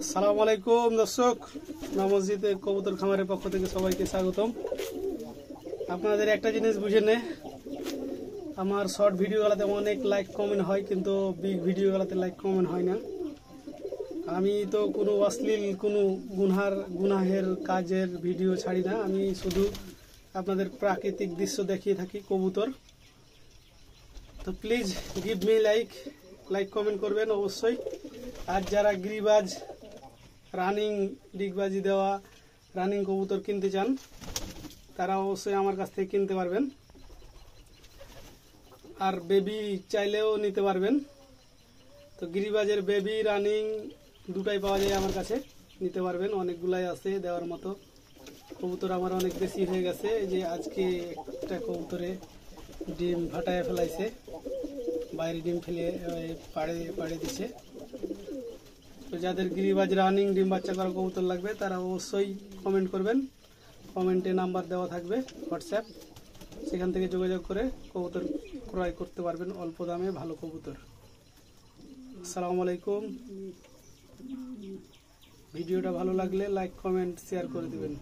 আসসালামু আলাইকুম দর্শক, মসজিদে কবুতর খামারের পক্ষ থেকে সবাইকে স্বাগতম। আপনাদের একটা জিনিস বুঝে নে, আমার শর্ট ভিডিওগুলোতে অনেক লাইক কমেন্ট হয়, কিন্তু বিগ ভিডিওগুলোতে লাইক কমেন্ট হয় না। আমি তো কোনো অশ্লীল কোনো গুনাহের কাজের ভিডিও ছাড়ি না, আমি শুধু আপনাদের প্রাকৃতিক দৃশ্য দেখিয়ে থাকি কবুতর। তো please give me like comment করবেন অবশ্যই। আর যারা গিরিবাজ রানিং ডিগবাজি দেওয়া রানিং কবুতর কিনতে চান, তারা অবশ্যই আমার কাছ থেকে কিনতে পারবেন। আর বেবি চাইলেও নিতে পারবেন। তো গিরিবাজের বেবি রানিং দুটাই পাওয়া যায় আমার কাছে, নিতে পারবেন। অনেকগুলাই আছে দেওয়ার মতো। কবুতর আমার অনেক বেশি হয়ে গেছে। এই যে আজকে একটা কবুতরে ডিম ফাটায় ফেলাইছে, বাইরে ডিম ফেলে পাড়ে দিছে। তো যাদের গিরিবাজ রানিং ডিম বাচ্চা করা কবুতর লাগবে, তারা অবশ্যই কমেন্ট করবেন। কমেন্টে নাম্বার দেওয়া থাকবে হোয়াটসঅ্যাপ, সেখান থেকে যোগাযোগ করে কবুতর ক্রয় করতে পারবেন অল্প দামে ভালো কবুতর। আসসালামু আলাইকুম। ভিডিওটা ভালো লাগলে লাইক কমেন্ট শেয়ার করে দিবেন।